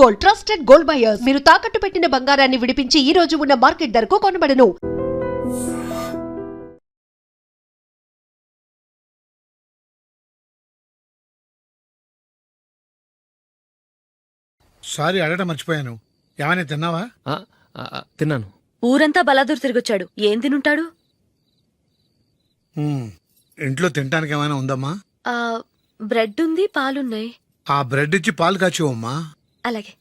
Gold, trusted gold buyers. మీరు తాకట్టు పెట్టిన బంగారాన్ని విడిపించి ఈ రోజు ఉన్న మార్కెట్ ధరకు కొనబడను. సారీ అడగడం మర్చిపోయాను. ఏమైనా తిన్నావా? తిన్నాను. ఊరంతా బలాదూర్ తిరిగొచ్చాడు. ఏం తినుంటాడు? ఇంట్లో తినడానికి ఏమైనా ఉందమ్మా? బ్రెడ్ ఉంది, పాలున్నాయి. ఆ బ్రెడ్ ఇచ్చి పాలు కాచివమ్మా. అలాగే.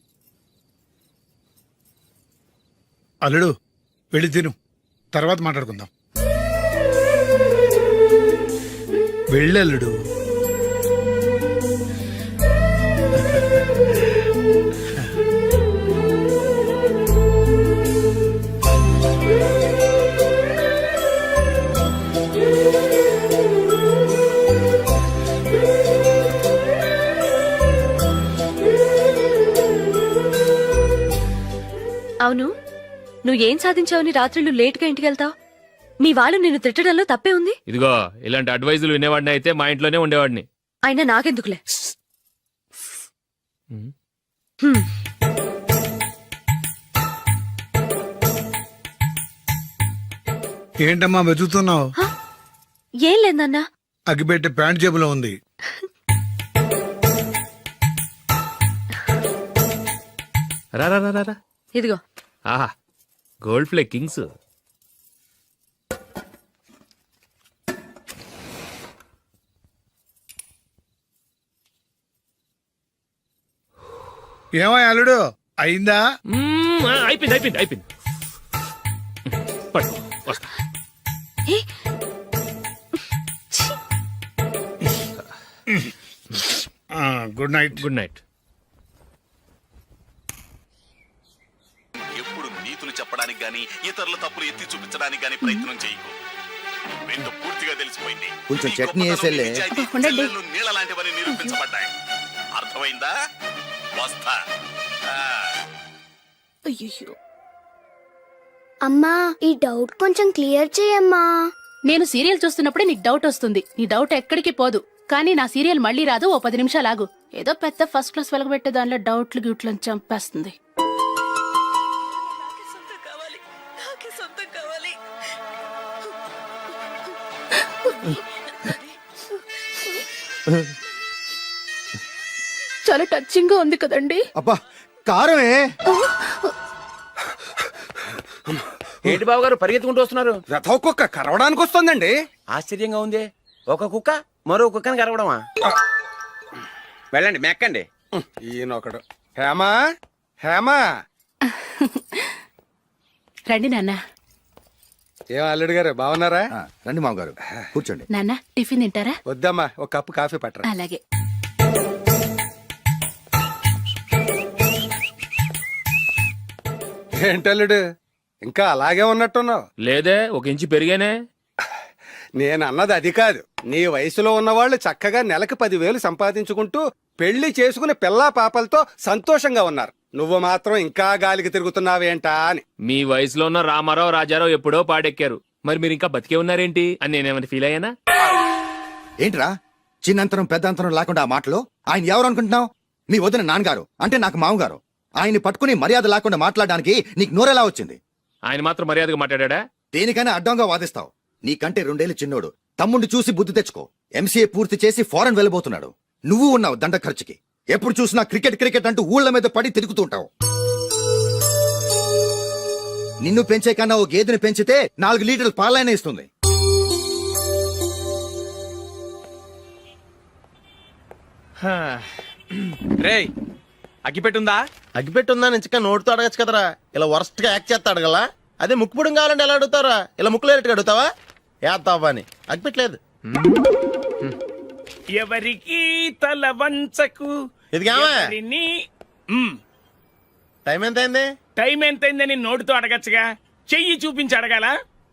అల్లుడు వెళ్ళి తిను, తర్వాత మాట్లాడుకుందాం. వెళ్ళల్లుడు. అవును, నువ్వేం సాధించావని రాత్రులు లేట్గా ఇంటికి వెళ్తావు? మీ వాళ్ళు నిన్ను తిట్టడంలో తప్పే ఉంది. ఇదిగో ఇలాంటి అడ్వైజులు వినేవాడిని అయితే మా ఇంట్లోనే ఉండేవాడిని. అయినా నాకెందుకులే. ఏంటమ్మా వెతుకుతున్నావు? ఏం లేదన్నా. అగ్గిపెట్టే ప్యాంట్ జేబులో ఉంది. రా రా రా రా. ఇదిగో. ఆహా, గోల్డ్ ఫ్లే కింగ్స్. ఏమో అల్లుడు అయిందా? అయిపోయింది అయిపోయింది అయిపోయింది. పట్టు వస్తా. Good night. Good night. ఎప్పుడు నీతులు చెప్పడానికి గాని ఇతరుల తప్పులు ఎత్తి చూపించడానికి గాని ప్రయత్నం చేయకు. రెండు పూర్తిగా తెలిసిపోయింది. కొంచెం చట్నీ వేసేలే. నీళ్ళ లాంటివని నిరూపించబడ్డాయి. అర్థమైందా? వస్తా. అయ్యో అమ్మా, ఈ డౌట్ కొంచెం క్లియర్ చేయమ్మా. నేను సీరియల్ చూస్తున్నప్పుడే నీకు డౌట్ వస్తుంది. నీ డౌట్ ఎక్కడికి పోదు. కానీ నా సీరియల్ మళ్ళీ రాదు. ఓ 10 నిమిషాలు ఆగు. ఏదో పెద్ద ఫస్ట్ క్లాస్ వెలగబెట్టే దానిలో డౌట్లు గ్యూట్లను చంపేస్తుంది. చాలా టచింగ్ గా ఉంది కదండి. అబ్బా కారమే. ఏంటి బాబు గారు పరిగెత్తుకుంటూ వస్తున్నారు? రథం కుక్క కరవడానికి వస్తుందండి. ఆశ్చర్యంగా ఉంది. ఒక కుక్క మరో కుక్కని కరవడమా? వెళ్ళండి మెక్కండి. ఈయనొకడు. హేమా హేమా. రండి నాన్న. ఏం అల్లుడు గారు బాగున్నారా? రండి మామగారు కూర్చోండి. నాన్న టిఫిన్ తింటారా? వద్దమ్మా, ఒక కప్పు కాఫీ పట్టరా. అలాగే. ఏంటల్లుడు ఇంకా అలాగే ఉన్నట్టున్నావు? లేదే, 1 ఇంచు పెరిగానే. నేను అన్నది అది కాదు. నీ వయసులో ఉన్నవాళ్ళు చక్కగా నెలకు 10,000 సంపాదించుకుంటూ పెళ్లి చేసుకుని పిల్లా పాపలతో సంతోషంగా ఉన్నారు. నువ్వు మాత్రం ఇంకా గాలికి తిరుగుతున్నావేంటా అని. మీ వయసులో ఉన్న రామారావు రాజారావు ఎప్పుడో పాడెక్కారు. మరి మీరు ఇంకా బతికే ఉన్నారేంటి అని నేనేమైనా ఫీల్ అయ్యానా? ఏంట్రా చిన్నంతరం పెద్దంతరం లేకుండా ఆ మాటలు? ఆయన ఎవరు అనుకుంటున్నావు? మీ వదిన నాన్నగారు, అంటే నాకు మామగారు. ఆయన్ని పట్టుకుని మర్యాద లేకుండా మాట్లాడడానికి నీకు నోరెలా వచ్చింది? ఆయన మాత్రం మర్యాదగా మాట్లాడా? దేనికైనా అడ్డంగా వాదిస్తావు. నీకంటే 2 ఏళ్లు చిన్నోడు. తమ్ముడిని చూసి బుద్ధి తెచ్చుకో. ఎంసీఏ పూర్తి చేసి ఫారెన్ వెళ్ళబోతున్నాడు. నువ్వు ఉన్నావు దండ ఖర్చుకి. ఎప్పుడు చూసినా క్రికెట్ క్రికెట్ అంటూ ఊళ్ల మీద పడి తిరుగుతుంటావు. నిన్ను పెంచే కన్నా ఓ గేదెని పెంచితే 4 లీటర్లు పాలైనా ఇస్తుంది. రేయ్, అగ్గిపెట్టుందా? అగ్గిపెట్టుందా నుంచి నోటితో అడగచ్చు కదరా. ఇలా వరస్ట్ గా యాక్ట్ చేస్తా అడగలా? అదే ముక్కుపుడం కావాలంటే ఎలా అడుగుతారా? ఇలా ముక్కులేటట్టు అడుగుతావా? ఏత్తావా అని. అగ్గిపెట్టలేదు. ఎవరికి తల వంచకు. ఇది టైం ఎంత అయింది? టైం ఎంతైందని నోటితో అడగచ్చుగా. చెయ్యి చూపించి అడగాల?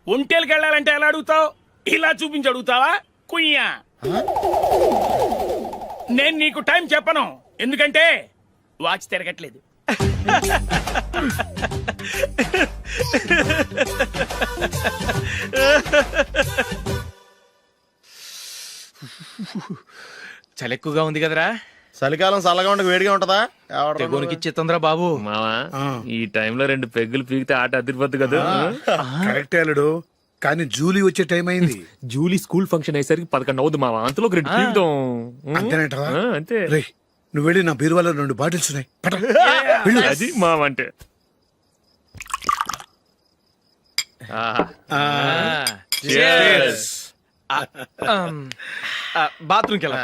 ఒంటేలకు వెళ్ళాలంటే ఎలా అడుగుతావు? ఇలా చూపించి అడుగుతావా? కుయ్యా. నేను నీకు టైం చెప్పను, ఎందుకంటే వాచ్ తిరగట్లేదు. చలి ఎక్కువగా ఉంది కదరా. చలికాలం చల్లగా ఉండక వేడిగా ఉంటదా? తెగోనికిచ్చేస్తుందిరా బాబు. మావా ఆ. ఈ టైంలో 2 పెగ్గులు పీకితే ఆట అదిరిపోద్దు కదా. కరెక్ట్ అల్లుడు, కానీ జూలీ వచ్చే టైం అయింది. జూలీ స్కూల్ ఫంక్షన్ అయ్యేసరికి 11 అవుద్ది మావా, అంతలో 2 పీకుతాం. అంతేనంటవా? అంతే. రే, నువ్వు వెళ్ళి నా బీరువాలో 2 బాటిల్స్ ఉన్నాయి, పట. వెళ్ళు. అది మావా అంటే. ఆ, బాత్రూమ్కి వెళ్ళా.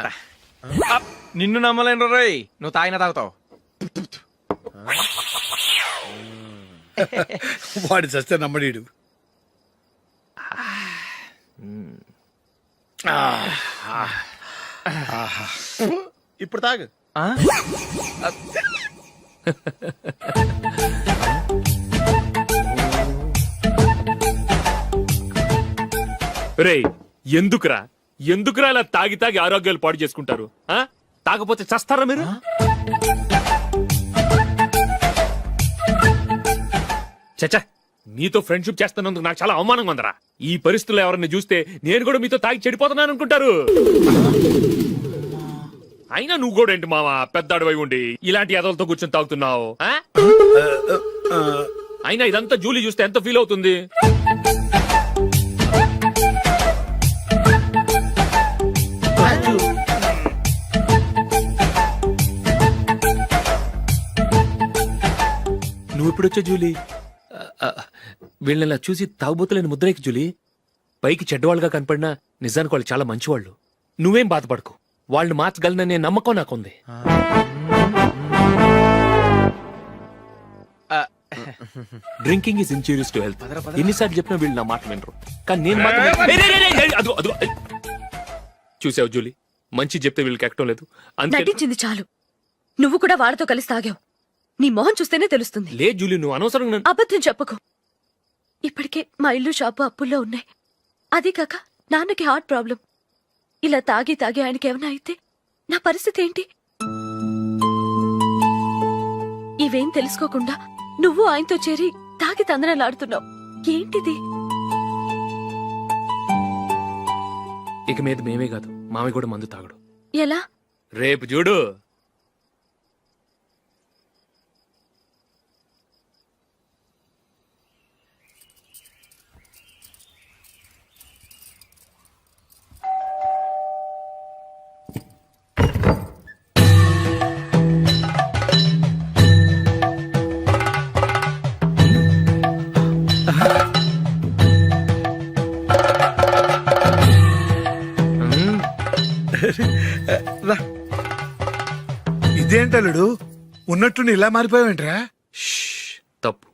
నిన్ను నమ్మలేను రోయ్, నువ్వు తాగినా తాగుతావు. వాడు చస్తే నమ్మడీడు. ఇప్పుడు తాగు. ఆ? రేయ్, ఎందుకురా ఇలా తాగి తాగి ఆరోగ్యాలు పాడు చేసుకుంటారు? ఆ తాగపోతే చస్తారా మీరు? చచ్చా, మీతో ఫ్రెండ్షిప్ చేస్తున్నందుకు నాకు చాలా అవమానంగా ఉందరా. ఈ పరిస్థితుల్లో ఎవరిని చూస్తే నేను కూడా మీతో తాగి చెడిపోతున్నాను అనుకుంటారు. అయినా నువ్వు కూడా ఏంటి మావా, పెద్ద అడవై ఉండి ఇలాంటి ఎదలతో కూర్చొని తాగుతున్నావు? ఆ? అయినా ఇదంతా జూలీ చూస్తే ఎంత ఫీల్ అవుతుంది? నువ్వు ఎప్పుడొచ్చా జూలీ? వీళ్ళని చూసి తాగుబోతులేని ముద్రేకి జూలీ. పైకి చెడ్డవాళ్ళుగా కనపడినా నిజానికి వాళ్ళు చాలా మంచివాళ్ళు. నువ్వేం బాధపడకు, వాళ్ళని మార్చగలననే నమ్మకం నాకుంది. Drinking is injurious to health. ఎన్నిసార్లు చెప్పినా వీళ్ళు నా మాట వినరు, కానీ నేను మాత్రం చూసావు జూలీ, మంచి చెప్తే వీళ్ళకి ఎక్కడం లేదు. అంతే. నటించింది చాలు. నువ్వు కూడా వాళ్ళతో కలిసి తాగావు. నీ మొహం చూస్తేనే తెలుస్తుంది. లే జూలీ, నువ్వు అనవసరంగా అబద్ధం చెప్పకు. ఇప్పటికే మా ఇల్లు షాపు అప్పుల్లో ఉన్నాయి. అదే కాక నాన్నకి హార్ట్ ప్రాబ్లం. ఇలా తాగి తాగి ఆయనకి ఏమైనా అయితే నా పరిస్థితి ఏంటి? ఇవేం తెలుసుకోకుండా నువ్వు ఆయనతో చేరి తాగి తందనలాడుతున్నావు. ఏంటిది? ఇక మీద మేమే కాదు, మామయ్య కూడా మందు తాగడు. ఎలా? రేపు చూడు. ఇదేంటల్లుడు, ఉన్నట్టుండి ఇలా మారిపోయావేంట్రా? తప్పు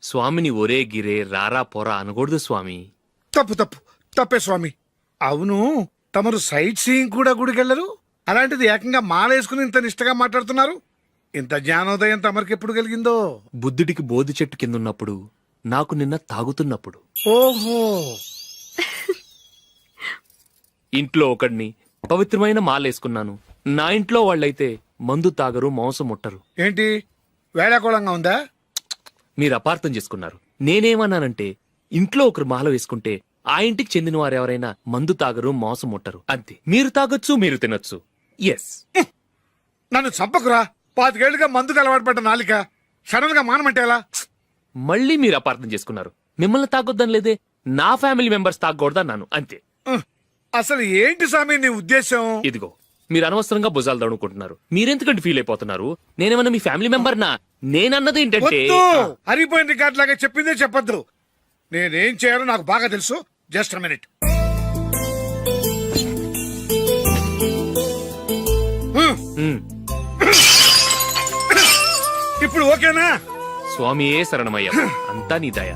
స్వామిని ఒరే గిరే రారా పోరా అనకూడదు స్వామి. తప్పే స్వామి. అవును, తమరు సైట్ సీయింగ్ కూడా గుడికెళ్లరు, అలాంటిది ఏకంగా మాలేసుకుని ఇంత నిష్టగా మాట్లాడుతున్నారు. ఇంత జ్ఞానోదయం తమరికి ఎప్పుడు కలిగిందో? బుద్ధుడికి బోధి చెట్టు కింద ఉన్నప్పుడు, నాకు నిన్న తాగుతున్నప్పుడు. ఓహో. ఇంట్లో ఒకడిని పవిత్రమైన మాలేసుకున్నాను. నా ఇంట్లో వాళ్ళైతే మందు తాగరు, మాంసం ముట్టరు. ఏంటి వేళాకోళంగా ఉందా? మీరు అపార్థం చేసుకున్నారు. నేనేమన్నానంటే, ఇంట్లో ఒకరు మాల వేసుకుంటే ఆ ఇంటికి చెందిన వారు ఎవరైనా మందు తాగరు, మాంసం ముట్టరు, అంతే. మీరు తాగొచ్చు, మీరు తినొచ్చు. ఎస్. నన్ను చంపకురా. 25 ఏళ్లుగా మందుకు అలవాటు పడ్డ నాలిక సడన్ గా మానమంటే ఎలా? మళ్ళీ మీరు అపార్థం చేసుకున్నారు. మిమ్మల్ని తాగొద్దని లేదే, నా ఫ్యామిలీ మెంబర్స్ తాగకూడదన్నాను, అంతే. అసలు ఏంటి స్వామి నీ ఉద్దేశం? ఇదిగో, మీరు అనవసరంగా భుజాలు దడుకుంటున్నారు. మీరెందుకంటే ఫీల్ అయిపోతున్నారు? నేనేమన్నా మీ ఫ్యామిలీ మెంబర్ నా? నేనన్నది ఏంటంటే, హరిపోయిన రికార్డ్ లాగా చెప్పిందే చెప్పొద్దు. నేనేం చేయాలో నాకు బాగా తెలుసు. Just a minute. ఇప్పుడు ఓకేనా? స్వామియే శరణమయ్య, అంతా నీ దయ.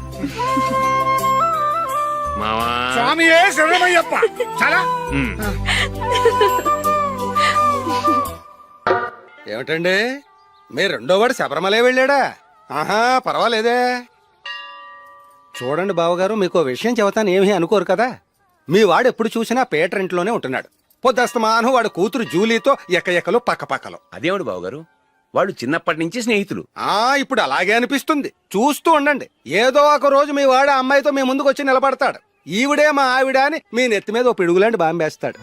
మావా, స్వామియే శరణమయ్యప్ప. చాలా ఏమిటండి, మీ రెండో వాడు శబరిమలే వెళ్ళాడా? ఆహా, పర్వాలేదే. చూడండి బావగారు, మీకు విషయం చెబుతాను, ఏమీ అనుకోరు కదా. మీ వాడు ఎప్పుడు చూసినా పేటర్ ఇంట్లోనే ఉంటున్నాడు. పొద్దస్తమానం వాడు కూతురు జూలీతో ఎక్కలు పక్కపక్కలు. అదేమిటి బావగారు, వాళ్ళు చిన్నప్పటి నుంచి స్నేహితులు. ఇప్పుడు అలాగే అనిపిస్తుంది. చూస్తూ ఉండండి, ఏదో ఒక రోజు మీ వాడు అమ్మాయితో మీ ముందుకు వచ్చి నిలబడతాడు. ఈవిడే మా ఆవిడ అని మీ నెత్తి మీద ఓ పిడుగులాంటి బాంబేస్తాడు.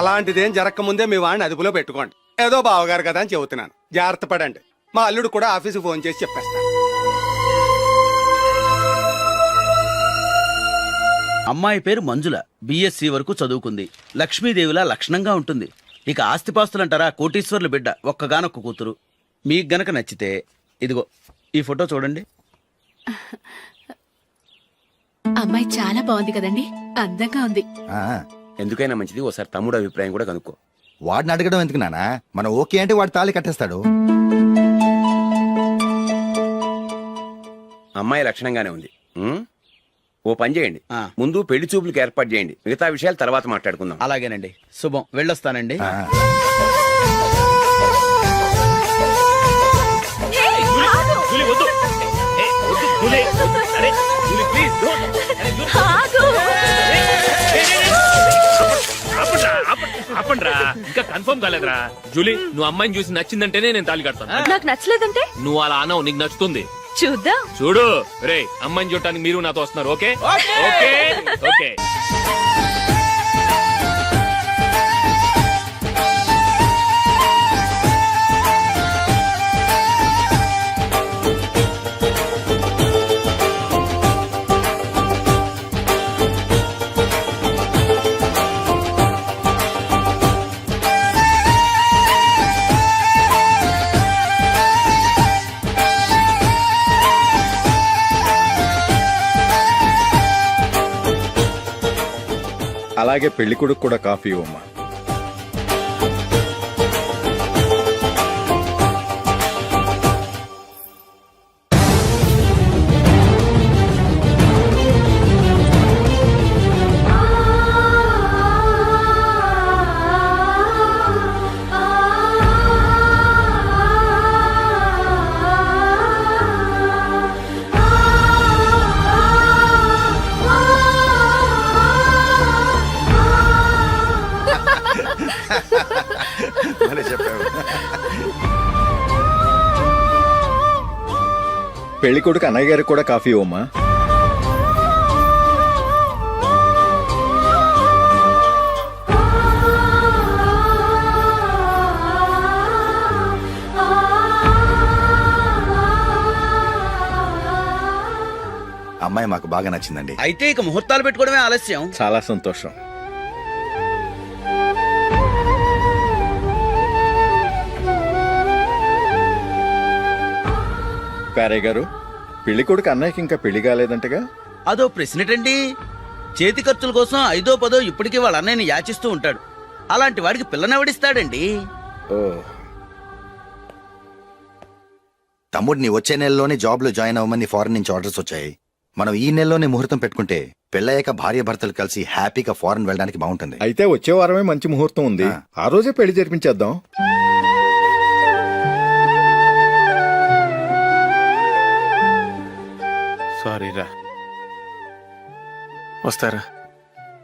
అలాంటిదేం జరగకముందే మీ వాడిని అదుపులో పెట్టుకోండి. ఏదో బావగారు కదా అని చెబుతున్నాను, జాగ్రత్త పడండి. మా అల్లుడు కూడా ఆఫీసుకు ఫోన్ చేసి చెప్పేస్తాను. అమ్మాయి పేరు మంజుల, బిఎస్సి వరకు చదువుకుంది. లక్ష్మీదేవిలా లక్షణంగా ఉంటుంది. ఇక ఆస్తిపాస్తులంటారా, కోటీశ్వర్ల బిడ్డ, ఒక్కగానొక్క కూతురు. మీకు గనక నచ్చితే ఇదిగో ఈ ఫోటో చూడండి. అమ్మాయి చాలా బాగుంది కదండి, అందంగా ఉంది. ఎందుకైనా మంచిది ఓసారి తమ్ముడు అభిప్రాయం కూడా కనుక్కో. వాడిని అడగడం ఎందుకు నానా, మనం ఓకే అంటే వాడు తాళి కట్టేస్తాడు. అమ్మాయి లక్షణంగానే ఉంది. ఓ పని చేయండి, ముందు పెళ్లి చూపులకు ఏర్పాటు చేయండి, మిగతా విషయాలు తర్వాత మాట్లాడుకుందాం. అలాగేనండి, శుభం, వెళ్ళొస్తానండి. జూలీ, వద్దు. ఏ, వద్దు, జూలీ. అరే, జూలీ, ప్లీజ్, don't. అరే, జూలీ. ఆపండ్రా, ఇంకా కన్ఫర్మ్ కాలేదురా. జూలీ, నువ్వు అమ్మాయిని చూసి నచ్చిందంటేనే నేను తాళి కడతాను. నాకు నచ్చలేదంటే నువ్వు అలా అనవు, నీకు నచ్చుతుంది. చూద్దాం. చూడు రే, అమ్మాయిని చూడటానికి మీరు నాతో వస్తున్నారు. Okay okay okay. అలాగే పెళ్లి కొడుకు కూడా కాఫీ ఇవ్వమ్మా. పెళ్లి కొడుకు అన్నయ్య గారికి కూడా కాఫీ ఇవ్వమ్మా. అమ్మాయి మాకు బాగా నచ్చిందండి. అయితే ఇక ముహూర్తాలు పెట్టుకోవడమే ఆలస్యం. చాలా సంతోషం. పేరయ్య గారు, పెళ్లి కొడుకు అన్నయ్యకి ఇంకా పెళ్లి కాలేదంటగా? అదో ప్రశ్నటండి. చేతి ఖర్చుల కోసం 5ో 10ో ఇప్పటికీ వాళ్ళ అన్నయ్యని యాచిస్తూ ఉంటాడు. అలాంటి వాడికి పిల్లనెవడిస్తాడండి? ఓ, తమ్ముడిని వచ్చే నెలలోనే జాబ్ లో జాయిన్ అవ్వమని ఫారెన్ నుంచి ఆర్డర్స్ వచ్చాయి. మనం ఈ నెలలోనే ముహూర్తం పెట్టుకుంటే పెళ్ళయ్యాక భార్య భర్తలు కలిసి హ్యాపీగా ఫారెన్ వెళ్ళడానికి బాగుంటుంది. అయితే వచ్చే వారమే మంచి ముహూర్తం ఉంది, ఆ రోజే పెళ్లి జరిపించేద్దాం. సారీరా, వస్తారా?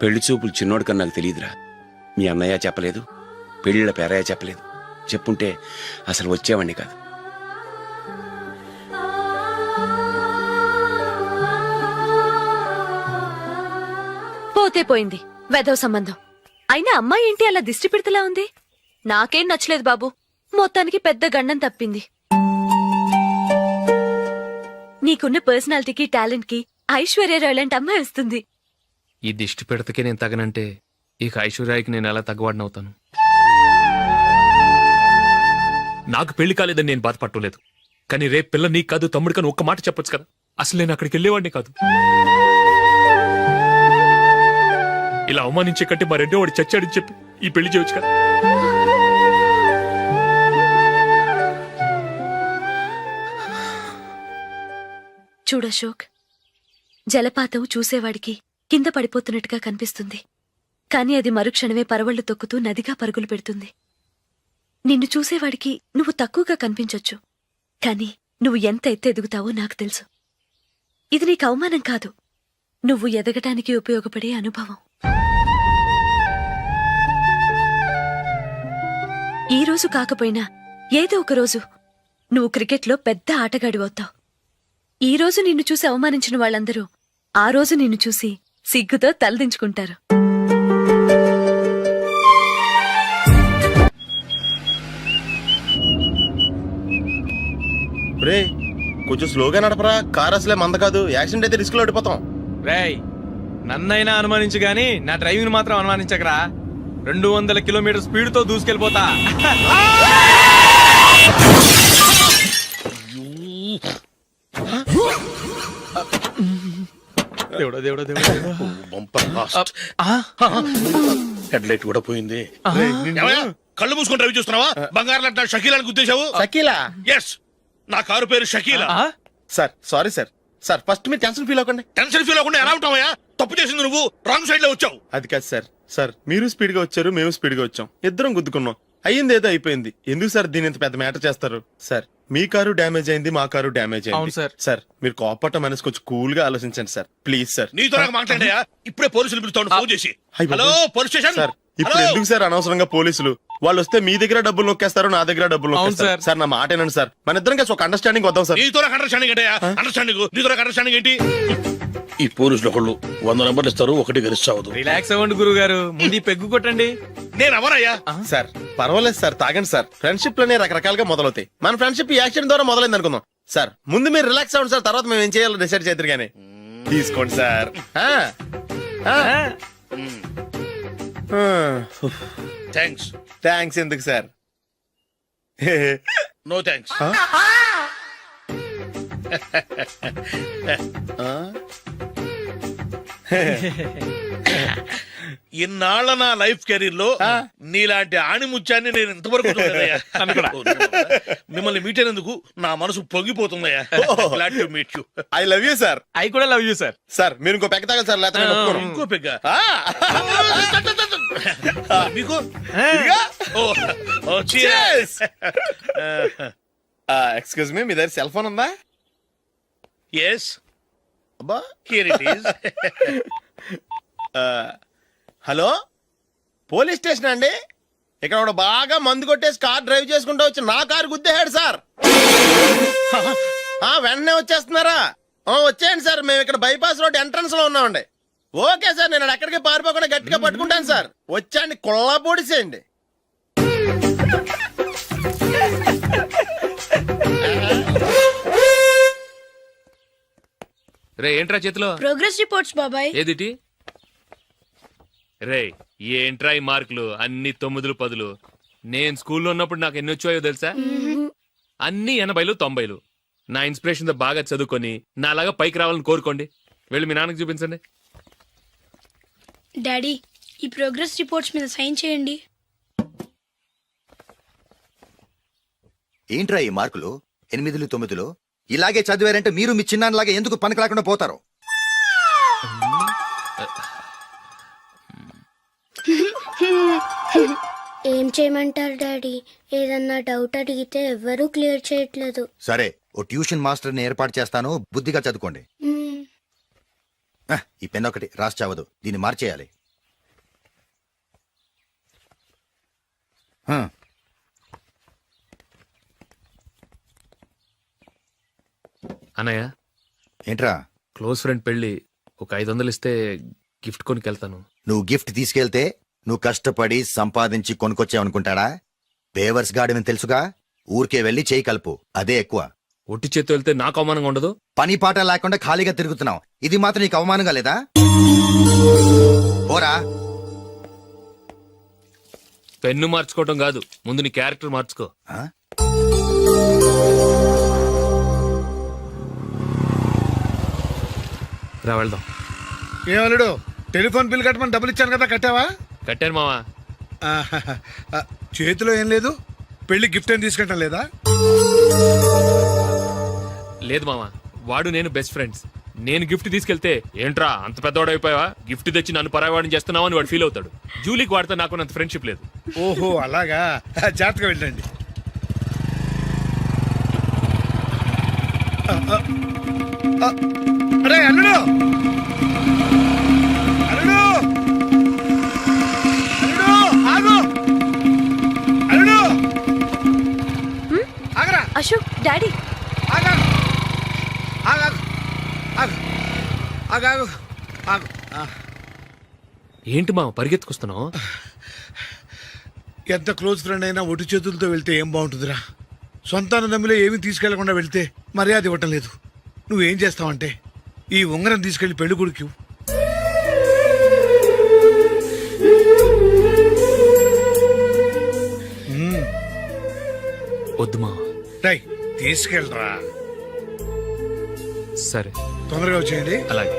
పెళ్లి చూపులు చిన్నోడు కన్నా నాకు తెలియదురా. మీ అన్నయ్య చెప్పలేదు, పెళ్లిళ్ళ పేరయ్య చెప్పలేదు. చెప్పుంటే అసలు వచ్చేవాడిని కాదు. పోతే పోయింది వెధవ సంబంధం. అయినా అమ్మాయి ఏంటి అలా దిష్టి పెడతలా ఉంది? నాకేం నచ్చలేదు బాబు. మొత్తానికి పెద్ద గండం తప్పింది. నీకున్న పర్సనాలిటీకి టాలెంట్ కి ఐశ్వర్యరాయ్ లాంటి అమ్మాయి వస్తుంది. ఈ దిష్టి పెడతకే నేను తగనంటే ఇక ఐశ్వర్యాకి నేను ఎలా తగ్గవాడినవుతాను? నాకు పెళ్లి కాలేదని నేను బాధపట్టలేదు, కానీ రేపు పిల్ల నీకు కాదు తమ్ముడు కానీ ఒక్క మాట చెప్పొచ్చు కదా. అసలు నేను అక్కడికి వెళ్ళేవాడిని కాదు. ఇలా అవమానించే కంటే మా రెండో వాడు చచ్చాడని చెప్పి ఈ పెళ్లి చేయొచ్చు కదా. చూడశోక్, జలపాతం చూసేవాడికి కింద పడిపోతున్నట్టుగా కనిపిస్తుంది, కాని అది మరుక్షణమే పరవళ్లు తొక్కుతూ నదిగా పరుగులు పెడుతుంది. నిన్ను చూసేవాడికి నువ్వు తక్కువగా కనిపించొచ్చు, కాని నువ్వు ఎంత ఎత్తు ఎదుగుతావో నాకు తెలుసు. ఇది నీకు అవమానం కాదు, నువ్వు ఎదగటానికి ఉపయోగపడే అనుభవం. ఈ రోజు కాకపోయినా ఏదో ఒక రోజు నువ్వు క్రికెట్లో పెద్ద ఆటగాడివవుతావు. ఈ రోజు నిన్ను చూసి అవమానించిన వాళ్ళందరూ ఆ రోజు నిన్ను చూసి సిగ్గుతో తలదించుకుంటారు. రే కొంచెం స్లోగా నడపరా, కార్ అసలే మంద కాదు, యాక్సిడెంట్ అయితే రిస్క్ లో ఓడిపోతాం. రేయ్ నన్నైనా అనుమానించు గాని నా డ్రైవింగ్ మాత్రం అనుమానించకరా. 200 కిలోమీటర్ స్పీడ్ తో దూసుకెళ్ళిపోతా. దేవుడా దేవుడా దేవుడా. హెడ్ లైట్ కూడా పోయింది. కళ్ళు మూసుకొని రవి చూస్తున్నావా? బంగారం లాంటి షకీలాని గుర్తించావు? షకీలా? ఎస్, నా కారు పేరు Shakeela. Sir sorry sir. Sir first మీరు టెన్షన్ ఫీల్ అవ్వకండి. టెన్షన్ ఫీల్ అవ్వకుండా ఎలా ఉంటావయ్యా? తప్పు చేసింది నువ్వు, రాంగ్ సైడ్ లో వచ్చావు. అది కాదు సార్. సార్ మీరు స్పీడ్ గా వచ్చారు, మేము స్పీడ్ గా వచ్చాం, ఇద్దరం గుద్దుకున్నాం. అయ్యింది ఏదో అయిపోయింది. ఎందుకు సార్ దీని ఇంత పెద్ద మ్యాటర్ చేస్తారు? సార్ మీ కారు డ్యామేజ్ అయింది, మా కారు డ్యామేజ్ అవును అయింది. సార్. సార్ మీరు కోపట్ట మనసు కొంచెం కూల్ గా ఆలోచించండి సార్, ప్లీజ్ సార్. నీతో నాకు మాట్లాడాయా? ఇప్పుడే పోలీసులు పిలుస్తాను, ఫోన్ చేసి. అయ్ బాబోయ్. Hello police station. సార్ ఇప్పుడు ఎందుకు సార్ అనవసరంగా పోలీసులు? వాళ్ళు వస్తే మీ దగ్గర డబ్బులు నొక్కేస్తారు, నా దగ్గర డబ్బులు అవును నొక్కేస్తారు. సార్. సార్ నా మాట ఏనండి సార్, మన ఇద్దరం కలిసి ఒక అండర్స్టాండింగ్ వద్దాం సార్. నీతో నాకు అండర్స్టాండింగ్ ఏంటయ్యా? అండర్స్టాండింగ్ నీతో నాకు అండర్స్టాండింగ్ ఏంటి? ఈ పోలీసులు ఒకళ్ళు 100 నెంబర్లు ఇస్తారు, ఒకటి గెలిచావదు. రిలాక్స్ అవ్వండి గురువు గారు, ముందు ఈ పెగ్గు కొట్టండి. నేను ఎవరయ్యా? సార్ పర్వాలేదు సార్, తాగండి సార్. ఫ్రెండ్షిప్ లోనే రకరకాలుగా మొదలవుతాయి. మన ఫ్రెండ్షిప్ ఈ యాక్సిడెంట్ ద్వారా మొదలైంది అనుకుందాం. సార్ ముందు మీరు రిలాక్స్ అవ్వండి సార్, తర్వాత మేము ఏం చేయాలో డిసైడ్ చేద్దరు గానీ. తీసుకోండి సార్. థ్యాంక్స్. థ్యాంక్స్ ఎందుకు సార్? No thanks. ఇన్నాళ్ళ నా లైఫ్ కెరీర్ లో నీలాంటి ఆణిముత్యాన్ని నేను ఇంతవరకు చూడలేదయ్యా. మిమ్మల్ని మీట్ అయినందుకు నా మనసు పొంగిపోతుందయ్యా. Glad to meet you. I love you sir. I కూడా లవ్ యూ సార్. సార్ మీరు ఇంకో పెక్క తాగండి సార్, లేకపోతే నేను ఒప్పుకోను. ఇంకో పెగ్గ మీకు? ఇదిగా. cheers. ఎక్స్క్యూజ్ మీ, మీ దగ్గర సెల్ ఫోన్ ఉందా? Yes, అబ్బా. here it is. Hello police station అండి. ఇక్కడ ఒకడు బాగా మందు కొట్టేసి కార్ డ్రైవ్ చేసుకుంటూ వచ్చి నా కారు గుద్దేశాడు సార్. వెంటనే వచ్చేస్తున్నారా? వచ్చేయండి సార్, మేము ఇక్కడ బైపాస్ రోడ్ ఎంట్రన్స్ లో ఉన్నామండి. ఓకే సార్, నేను ఎక్కడికి పారిపోకుండా గట్టిగా పట్టుకుంటాను సార్. వచ్చాండి, కుళ్ళ పొడిసేయండి. రే ఏంట్రా చేతిలో? ప్రోగ్రెస్ రిపోర్ట్స్ బాబాయ్. ఏదిటి? రే ఏంట్రా ఈ మార్కులు అన్ని 9లు 10లు? నేను స్కూల్లో ఉన్నప్పుడు నాకు ఎన్ని వచ్చాయో తెలుసా? అన్ని 80లు 90లు. నా ఇన్స్పిరేషన్ తో బాగా చదువుకొని నాలాగా పైకి రావాలని కోరుకోండి. వెళ్ళి మీ నాన్నకి చూపించండి. డాడీ, ఈ ప్రోగ్రెస్ రిపోర్ట్స్ మీద సైన్ చేయండి. ఏంట్రా ఈ మార్కులు 8లు 9లు? ఇలాగే చదివారంటే మీరు మీ చిన్నాన్నలాగా ఎందుకు పనికి లేకుండా పోతారు? ఏం చేయమంటారు డాడీ? ఏదన్నా డౌట్ అడిగితే ఎవ్వరూ క్లియర్ చేయట్లేదు. సరే, ఓ ట్యూషన్ మాస్టర్ని ఏర్పాటు చేస్తాను, బుద్ధిగా చదువుకోండి. ఈ పెన్ ఒకటి రాసి చావదు, దీన్ని మార్చేయాలి. అన్నయ్య ఏంట్రా? క్లోజ్ ఫ్రెండ్ పెళ్లి, ఒక 500 ఇస్తే గిఫ్ట్ కొనికెళ్తాను. నువ్వు గిఫ్ట్ తీసుకెళ్తే నువ్వు కష్టపడి సంపాదించి కొనుక్కొచ్చావనుకుంటాడా? బేవర్స్ గాడమని తెలుసుగా. ఊరికే వెళ్ళి చేయి కలుపు, అదే ఎక్కువ. ఒట్టి చేత్తో వెళ్తే నాకు అవమానంగా ఉండదు? పని పాట లేకుండా ఖాళీగా తిరుగుతున్నావు, ఇది మాత్రం నీకు అవమానంగా లేదా? పోరా. పెన్ను మార్చుకోవటం కాదు, ముందు నీ క్యారెక్టర్ మార్చుకో. రా వెళ్దాం. ఏమలుడు, టెలిఫోన్ బిల్ కట్టమని డబ్బులు ఇచ్చాను కదా, కట్టావా? కట్టాను మావా. చేతిలో ఏం లేదు, పెళ్లి గిఫ్ట్ ఏం తీసుకుంటాం లేదా? లేదు మావా, వాడు నేను బెస్ట్ ఫ్రెండ్స్. నేను గిఫ్ట్ తీసుకెళ్తే ఏంట్రా అంత పెద్దవాడు అయిపోయావా, గిఫ్ట్ తెచ్చి నన్ను పరాయవాడిని చేస్తున్నావు అని వాడు ఫీల్ అవుతాడు. జూలీకి వాడితే నాకు అంత ఫ్రెండ్షిప్ లేదు. ఓహో అలాగా, జాగ్రత్తగా వెళ్ళండి. అరే అల్లుడు, అల్లుడు, అల్లుడు, ఆగు, అల్లుడు, ఆగరా. అశోక్, డాడీ. ఆగు, ఆగు, ఆగు, ఆగు, ఆగు. ఏంటి మావ పరిగెత్తుకొస్తున్నావు? ఎంత క్లోజ్ ఫ్రెండ్ అయినా ఒటి చేతులతో వెళ్తే ఏం బాగుంటుందిరా? సొంతాన దమ్మిలో ఏమీ తీసుకెళ్లకుండా వెళ్తే మర్యాద ఇవ్వటం లేదు. నువ్వేం చేస్తావంటే ఈ ఉంగరం తీసుకెళ్లి పెళ్లి కొడుకు ఇవ్వు. వద్దు మావా. డై తీసుకెళ్ళరా. సరే తొందరగా వచ్చేయండి. అలాగే.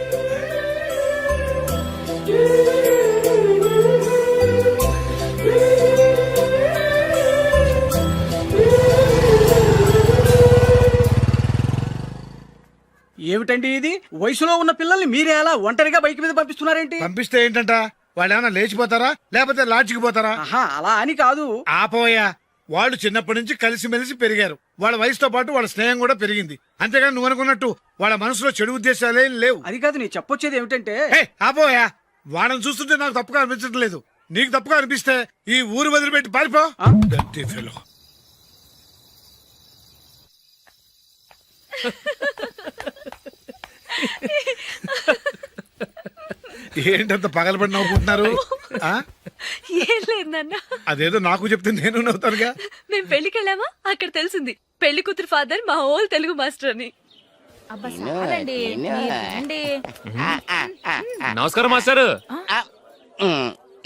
ఏమిటండి ఇది? వయసులో ఉన్న పిల్లల్ని మీరే అలా ఒంటరిగా బైక్ మీద పంపిస్తున్నారేంటి? పంపిస్తే ఏంటంట, వాళ్ళు ఏమైనా లేచిపోతారా లేకపోతే లాడ్జికి పోతారా? అలా అని కాదు. ఆపోయా, వాళ్ళు చిన్నప్పటి నుంచి కలిసిమెలిసి పెరిగారు. వాళ్ళ వయసుతో పాటు వాళ్ళ స్నేహం కూడా పెరిగింది. అంతేగాని నువ్వు అనుకున్నట్టు వాళ్ళ మనసులో చెడు ఉద్దేశాలేం లేవు. అది కాదు, నేను చెప్పొచ్చేది ఏమిటంటే, ఆపోయా, వాళ్ళని చూస్తుంటే నాకు తప్పుగా అనిపించడం లేదు. నీకు తప్పుగా అనిపిస్తే ఈ ఊరు వదిలిపెట్టి పారిపో. Dirty fellow. ఏంటంత పగలబడి నవ్వుకుంటున్నారు? ఏం లేదు నాన్న. అదేదో నాకు చెప్తే నేను నవ్వుతానుగా. మేము పెళ్లికి వెళ్ళామా, అక్కడ తెలిసింది పెళ్లి కూతురు ఫాదర్ మా హోల్ తెలుగు మాస్టర్ అని. నమస్కారం మాస్టర్.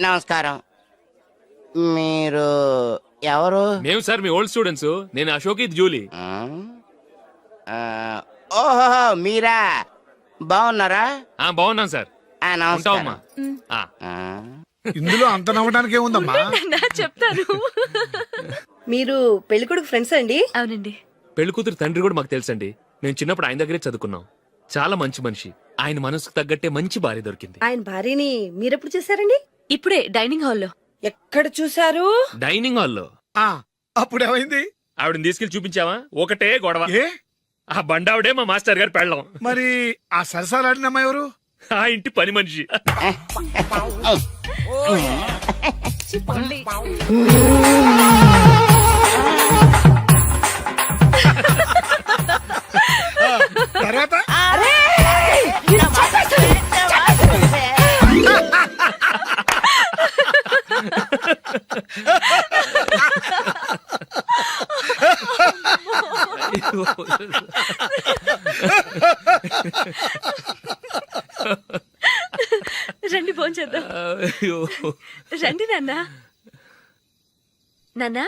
నమస్కారం. మీరు ఎవరు? మేము సార్ మీ ఓల్డ్ స్టూడెంట్స్. నేను అశోక్, ఇది జూలీ. ఓహో, మీరా? బాగున్నారా? బాగున్నాను సార్. ఉంటావమ్మా. ఇందులో అంత నవ్వడానికి ఏముందమ్మా? చెప్తాను. మీరు పెళ్లి కొడుకు ఫ్రెండ్స్ అండి? అవునండి. పెళ్లి కూతురు తండ్రి కూడా మాకు తెలుసండి. మేము చిన్నప్పుడు ఆయన దగ్గరే చదువుకున్నాం. చాలా మంచి మనిషి. ఆయన మనసుకు తగ్గట్టే మంచి భార్య దొరికింది. ఆయన భార్యని మీరెప్పుడు చూసారండి? ఇప్పుడే డైనింగ్ హాల్లో. ఎక్కడ చూసారు? డైనింగ్ హాల్లో. అప్పుడు ఏమైంది? ఆవిడని తీసుకెళ్లి చూపించావా? ఒకటే గొడవ. ఏ? ఆ బండావిడే మా మాస్టర్ గారు పెళ్ళం. మరి ఆ సరసాలాడిన అమ్మాయి ఎవరు? ఆ ఇంటి పని మనిషి. తర్వాత రండి భోంచేద్దాం. రండి నాన్న. నాన్నా,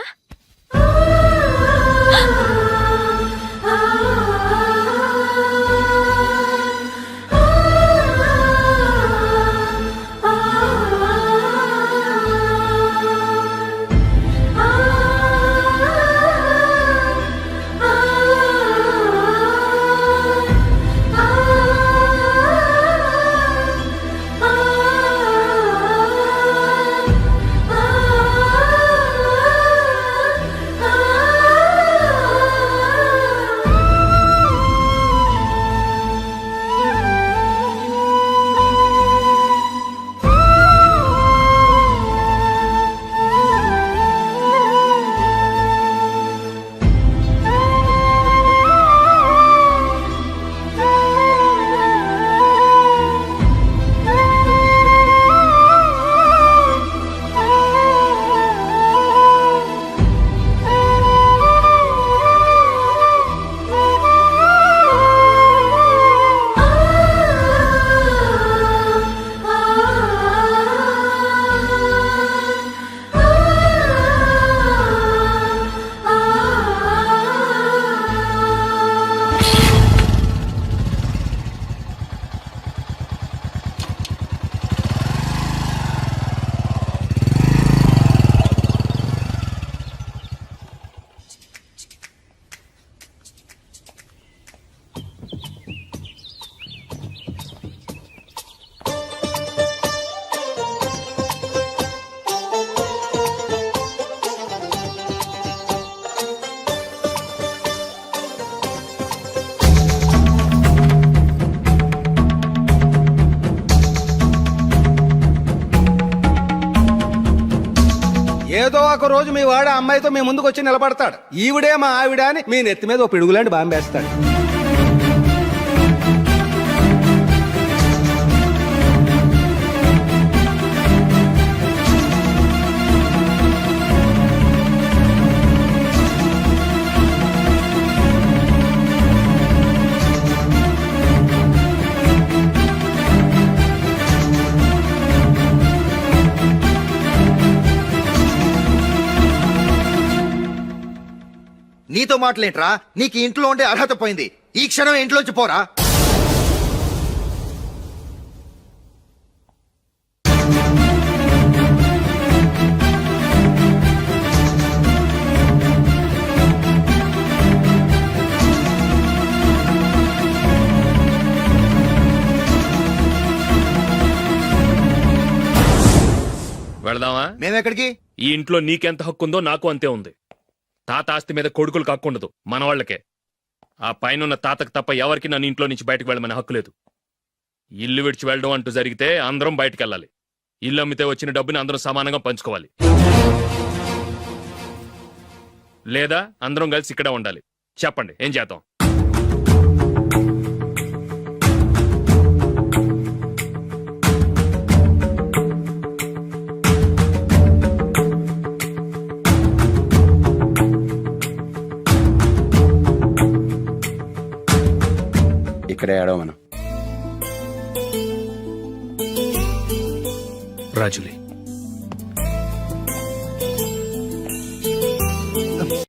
ఏదో ఒక రోజు మీ వాడు ఆ అమ్మాయితో మీ ముందుకు వచ్చి నిలబడతాడు. ఈవిడే మా ఆవిడ అని మీ నెత్తి మీద ఓ పిడుగులాంటి బాంబేస్తాడు. నీతో మాటలేంట్రా? నీకు ఈ ఇంట్లో ఉండే అర్హత పోయింది. ఈ క్షణం ఇంట్లోంచి పోరా. వెళదామా? మేమెక్కడికి? ఈ ఇంట్లో నీకెంత హక్కు ఉందో నాకు అంతే ఉంది. తాత ఆస్తి మీద కొడుకులు కాకుండదు, మన వాళ్ళకే. ఆ పైన తాతకు తప్ప ఎవరికి నన్ను ఇంట్లో నుంచి బయటకు వెళ్ళమనే హక్కు లేదు. ఇల్లు విడిచి వెళ్ళడం అంటూ జరిగితే అందరం బయటకు వెళ్ళాలి. ఇల్లు అమ్మితే వచ్చిన డబ్బుని అందరం సమానంగా పంచుకోవాలి. లేదా అందరం కలిసి ఇక్కడే ఉండాలి. చెప్పండి, ఏం చేద్దాం? ఇక్కడే ఆడవ మనం. రాజులే,